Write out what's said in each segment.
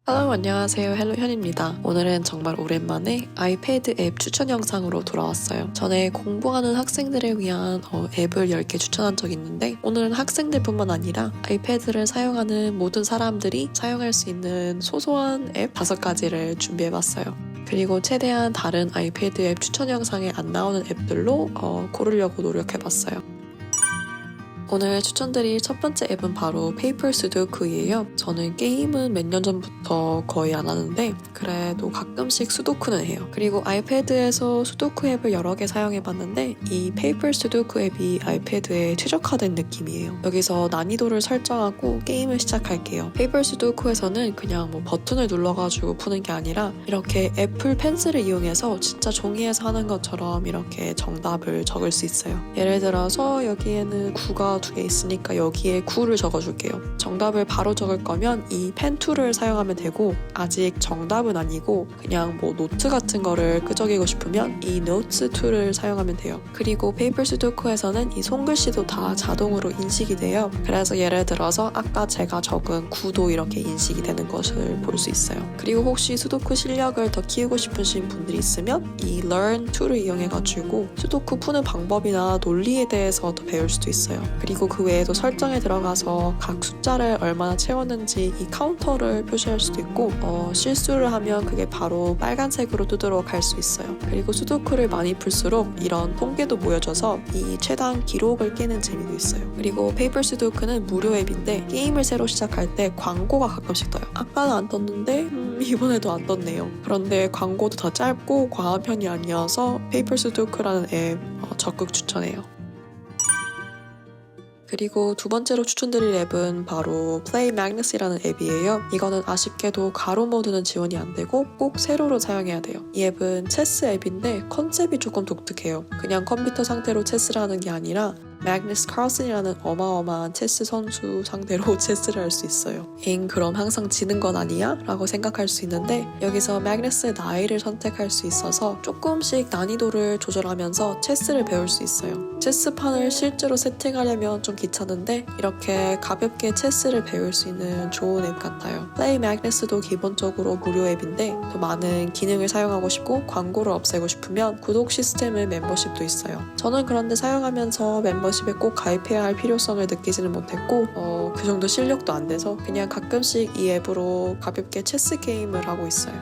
Hello, 안녕하세요. 헬로현입니다. 오늘은 정말 오랜만에 아이패드 앱 추천 영상으로 돌아왔어요. 전에 공부하는 학생들을 위한 앱을 10개 추천한 적이 있는데 오늘은 학생들뿐만 아니라 아이패드를 사용하는 모든 사람들이 사용할 수 있는 소소한 앱 5가지를 준비해봤어요. 그리고 최대한 다른 아이패드 앱 추천 영상에 안 나오는 앱들로 고르려고 노력해봤어요. 오늘 추천드릴 첫 번째 앱은 바로 페이퍼 수도쿠예요. 저는 게임은 몇 년 전부터 거의 안 하는데 그래도 가끔씩 수도쿠는 해요. 그리고 아이패드에서 수도쿠 앱을 여러 개 사용해봤는데 이 페이퍼 수도쿠 앱이 아이패드에 최적화된 느낌이에요. 여기서 난이도를 설정하고 게임을 시작할게요. 페이퍼 수도쿠에서는 그냥 버튼을 눌러가지고 푸는 게 아니라 이렇게 애플 펜슬을 이용해서 진짜 종이에서 하는 것처럼 이렇게 정답을 적을 수 있어요. 예를 들어서 여기에는 9가 2개 있으니까 여기에 9를 적어줄게요. 정답을 바로 적을 거면 이 펜 툴을 사용하면 되고 아직 정답은 아니고 그냥 노트 같은 거를 끄적이고 싶으면 이 노트 툴을 사용하면 돼요. 그리고 페이퍼 수도쿠에서는 이 손글씨도 다 자동으로 인식이 돼요. 그래서 예를 들어서 아까 제가 적은 9도 이렇게 인식이 되는 것을 볼 수 있어요. 그리고 혹시 수도쿠 실력을 더 키우고 싶으신 분들이 있으면 이 learn 툴을 이용해가지고 수도쿠 푸는 방법이나 논리에 대해서 더 배울 수도 있어요. 그리고 그 외에도 설정에 들어가서 각 숫자를 얼마나 채웠는지 이 카운터를 표시할 수도 있고 실수를 하면 그게 바로 빨간색으로 뜨도록 할 수 있어요. 그리고 수도쿠를 많이 풀수록 이런 통계도 모여져서 이 최단 기록을 깨는 재미도 있어요. 그리고 페이퍼 수도쿠는 무료 앱인데 게임을 새로 시작할 때 광고가 가끔씩 떠요. 아까는 안 떴는데 이번에도 안 떴네요. 그런데 광고도 더 짧고 과한 편이 아니어서 페이퍼 수도쿠라는 앱 적극 추천해요. 그리고 두 번째로 추천드릴 앱은 바로 플레이 매그넷이라는 앱이에요. 이거는 아쉽게도 가로 모드는 지원이 안 되고 꼭 세로로 사용해야 돼요. 이 앱은 체스 앱인데 컨셉이 조금 독특해요. 그냥 컴퓨터 상태로 체스를 하는 게 아니라 매그너스 카르슨이라는 어마어마한 체스 선수 상대로 체스를 할 수 있어요. 그럼 항상 지는 건 아니야? 라고 생각할 수 있는데 여기서 매그너스의 나이를 선택할 수 있어서 조금씩 난이도를 조절하면서 체스를 배울 수 있어요. 체스판을 실제로 세팅하려면 좀 귀찮은데 이렇게 가볍게 체스를 배울 수 있는 좋은 앱 같아요. 플레이 매그너스도 기본적으로 무료 앱인데 더 많은 기능을 사용하고 싶고 광고를 없애고 싶으면 구독 시스템의 멤버십도 있어요. 저는 그런데 사용하면서 멤버십에 꼭 가입해야 할 필요성을 느끼지는 못했고 그 정도 실력도 안 돼서 그냥 가끔씩 이 앱으로 가볍게 체스 게임을 하고 있어요.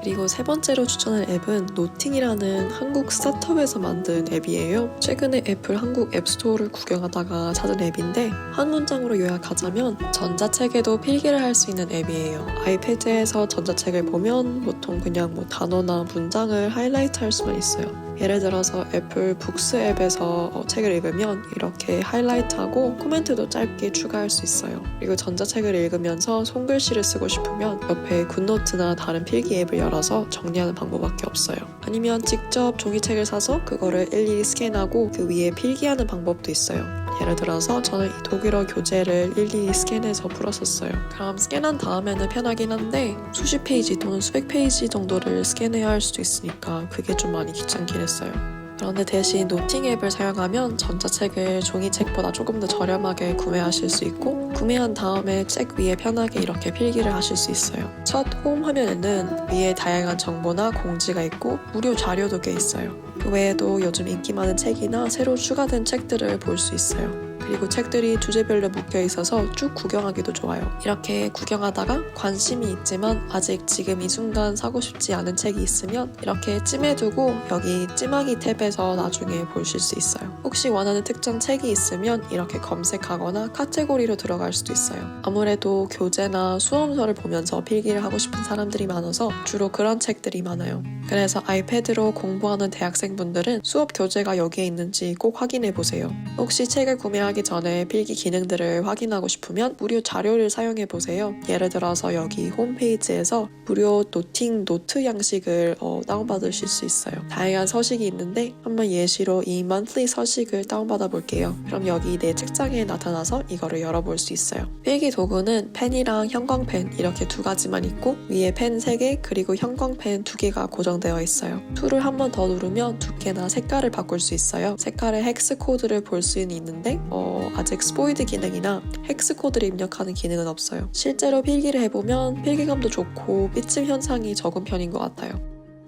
그리고 세 번째로 추천할 앱은 노팅이라는 한국 스타트업에서 만든 앱이에요. 최근에 애플 한국 앱스토어를 구경하다가 찾은 앱인데 한 문장으로 요약하자면 전자책에도 필기를 할 수 있는 앱이에요. 아이패드에서 전자책을 보면 보통 그냥 단어나 문장을 하이라이트 할 수만 있어요. 예를 들어서 애플 북스 앱에서 책을 읽으면 이렇게 하이라이트하고 코멘트도 짧게 추가할 수 있어요. 그리고 전자책을 읽으면서 손글씨를 쓰고 싶으면 옆에 굿노트나 다른 필기 앱을 열어서 정리하는 방법밖에 없어요. 아니면 직접 종이책을 사서 그거를 일일이 스캔하고 그 위에 필기하는 방법도 있어요. 예를 들어서 저는 이 독일어 교재를 일일이 스캔해서 풀었었어요. 그럼 스캔한 다음에는 편하긴 한데 수십 페이지 또는 수백 페이지 정도를 스캔해야 할 수도 있으니까 그게 좀 많이 귀찮긴 했어요. 그런데 대신 노팅 앱을 사용하면 전자책을 종이책보다 조금 더 저렴하게 구매하실 수 있고 구매한 다음에 책 위에 편하게 이렇게 필기를 하실 수 있어요. 첫 홈 화면에는 위에 다양한 정보나 공지가 있고 무료 자료도 꽤 있어요. 그 외에도 요즘 인기 많은 책이나 새로 추가된 책들을 볼 수 있어요. 그리고 책들이 주제별로 묶여 있어서 쭉 구경하기도 좋아요. 이렇게 구경하다가 관심이 있지만 아직 지금 이 순간 사고 싶지 않은 책이 있으면 이렇게 찜해두고 여기 찜하기 탭에서 나중에 보실 수 있어요. 혹시 원하는 특정 책이 있으면 이렇게 검색하거나 카테고리로 들어갈 수도 있어요. 아무래도 교재나 수험서를 보면서 필기를 하고 싶은 사람들이 많아서 주로 그런 책들이 많아요. 그래서 아이패드로 공부하는 대학생분들은 수업 교재가 여기에 있는지 꼭 확인해 보세요. 혹시 책을 구매하기 전에 필기 기능들을 확인하고 싶으면 무료 자료를 사용해 보세요. 예를 들어서 여기 홈페이지에서 무료 노팅 노트 양식을 다운받으실 수 있어요. 다양한 서식이 있는데 한번 예시로 이 monthly 서식을 다운받아 볼게요. 그럼 여기 내 책장에 나타나서 이거를 열어볼 수 있어요. 필기 도구는 펜이랑 형광펜 이렇게 두 가지만 있고 위에 펜 3개 그리고 형광펜 2개가 고정되어 있어요. 툴을 한 번 더 누르면 두께나 색깔을 바꿀 수 있어요. 색깔의 헥스 코드를 볼 수는 있는데 아직 스포이드 기능이나 헥스 코드를 입력하는 기능은 없어요. 실제로 필기를 해보면 필기감도 좋고 삐침 현상이 적은 편인 것 같아요.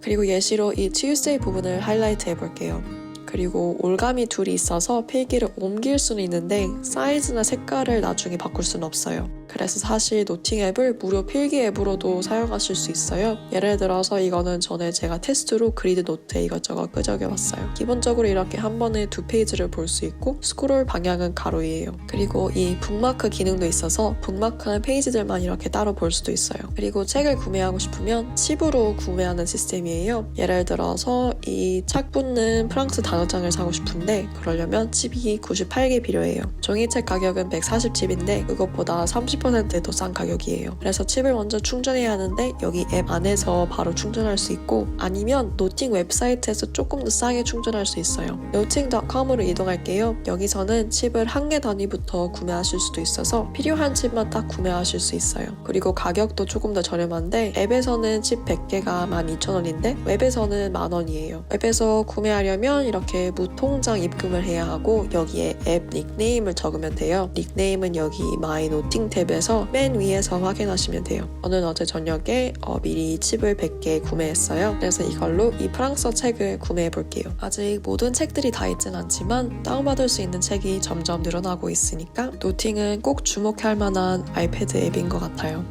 그리고 예시로 이 Tuesday 부분을 하이라이트 해볼게요. 그리고 올감이 둘이 있어서 필기를 옮길 수는 있는데 사이즈나 색깔을 나중에 바꿀 수는 없어요. 그래서 사실 노팅 앱을 무료 필기 앱으로도 사용하실 수 있어요. 예를 들어서 이거는 전에 제가 테스트로 그리드 노트에 이것저것 끄적여봤어요. 기본적으로 이렇게 한 번에 2페이지를 볼 수 있고 스크롤 방향은 가로이에요. 그리고 이 북마크 기능도 있어서 북마크한 페이지들만 이렇게 따로 볼 수도 있어요. 그리고 책을 구매하고 싶으면 칩으로 구매하는 시스템이에요. 예를 들어서 이 책 붙는 프랑스 단어장을 사고 싶은데 그러려면 칩이 98개 필요해요. 종이책 가격은 140칩인데 그것보다 30% 더 싼 가격이에요. 그래서 칩을 먼저 충전해야 하는데 여기 앱 안에서 바로 충전할 수 있고 아니면 노팅 웹사이트에서 조금 더 싸게 충전할 수 있어요. noting.com으로 이동할게요. 여기서는 칩을 한 개 단위부터 구매하실 수도 있어서 필요한 칩만 딱 구매하실 수 있어요. 그리고 가격도 조금 더 저렴한데 앱에서는 칩 100개가 12,000원인데 웹에서는 10,000원이에요. 웹에서 구매하려면 이렇게 무통장 입금을 해야 하고 여기에 앱 닉네임을 적으면 돼요. 닉네임은 여기 My Noting 탭에서 맨 위에서 확인하시면 돼요. 저는 어제 저녁에 미리 칩을 100개 구매했어요. 그래서 이걸로 이 프랑스어 책을 구매해 볼게요. 아직 모든 책들이 다 있진 않지만 다운받을 수 있는 책이 점점 늘어나고 있으니까 노팅은 꼭 주목할 만한 아이패드 앱인 것 같아요.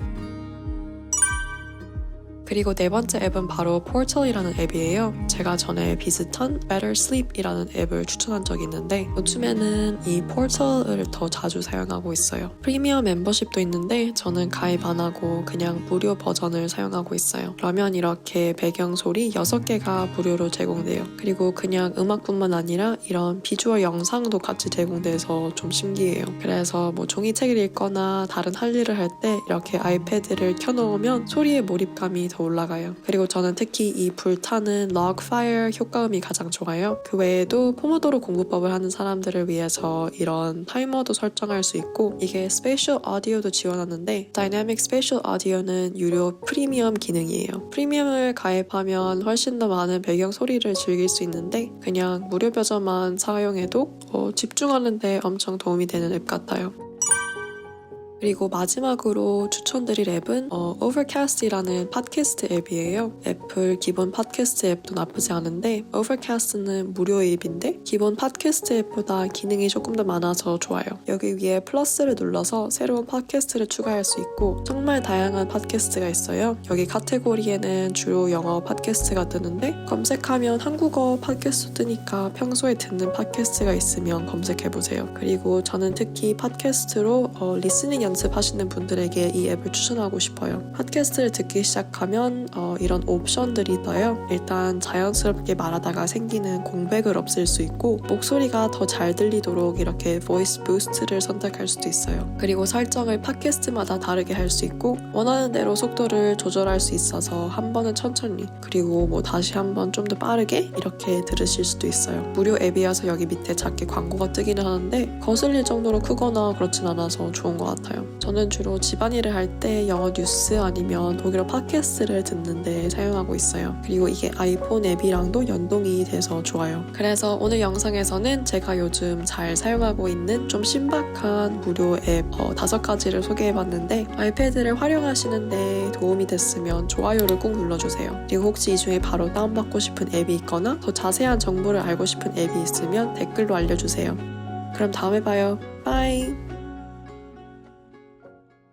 그리고 네 번째 앱은 바로 Portal이라는 앱이에요. 제가 전에 비슷한 Better Sleep이라는 앱을 추천한 적이 있는데 요즘에는 이 Portal을 더 자주 사용하고 있어요. 프리미엄 멤버십도 있는데 저는 가입 안 하고 그냥 무료 버전을 사용하고 있어요. 그러면 이렇게 배경소리 6개가 무료로 제공돼요. 그리고 그냥 음악뿐만 아니라 이런 비주얼 영상도 같이 제공돼서 좀 신기해요. 그래서 뭐 종이책을 읽거나 다른 할 일을 할 때 이렇게 아이패드를 켜놓으면 소리의 몰입감이 더 올라가요. 그리고 저는 특히 이 불타는 Logfire 효과음이 가장 좋아요. 그 외에도 포모도로 공부법을 하는 사람들을 위해서 이런 타이머도 설정할 수 있고 이게 Spatial Audio도 지원하는데 Dynamic Spatial Audio는 유료 프리미엄 기능이에요. 프리미엄을 가입하면 훨씬 더 많은 배경 소리를 즐길 수 있는데 그냥 무료 버전만 사용해도 집중하는 데 엄청 도움이 되는 앱 같아요. 그리고 마지막으로 추천드릴 앱은 Overcast이라는 팟캐스트 앱이에요. 애플 기본 팟캐스트 앱도 나쁘지 않은데 Overcast는 무료 앱인데 기본 팟캐스트 앱보다 기능이 조금 더 많아서 좋아요. 여기 위에 플러스를 눌러서 새로운 팟캐스트를 추가할 수 있고 정말 다양한 팟캐스트가 있어요. 여기 카테고리에는 주로 영어 팟캐스트가 뜨는데 검색하면 한국어 팟캐스트 뜨니까 평소에 듣는 팟캐스트가 있으면 검색해보세요. 그리고 저는 특히 팟캐스트로 리스닝 연습하시는 분들에게 이 앱을 추천하고 싶어요. 팟캐스트를 듣기 시작하면 이런 옵션들이 떠요. 일단 자연스럽게 말하다가 생기는 공백을 없앨 수 있고 목소리가 더 잘 들리도록 이렇게 보이스 부스트를 선택할 수도 있어요. 그리고 설정을 팟캐스트마다 다르게 할 수 있고 원하는 대로 속도를 조절할 수 있어서 한 번은 천천히 그리고 뭐 다시 한 번 좀 더 빠르게 이렇게 들으실 수도 있어요. 무료 앱이어서 여기 밑에 작게 광고가 뜨기는 하는데 거슬릴 정도로 크거나 그렇진 않아서 좋은 것 같아요. 저는 주로 집안일을 할 때 영어 뉴스 아니면 독일어 팟캐스트를 듣는데 사용하고 있어요. 그리고 이게 아이폰 앱이랑도 연동이 돼서 좋아요. 그래서 오늘 영상에서는 제가 요즘 잘 사용하고 있는 좀 신박한 무료 앱 5가지를 소개해봤는데 아이패드를 활용하시는데 도움이 됐으면 좋아요를 꼭 눌러주세요. 그리고 혹시 이 중에 바로 다운받고 싶은 앱이 있거나 더 자세한 정보를 알고 싶은 앱이 있으면 댓글로 알려주세요. 그럼 다음에 봐요. 바이!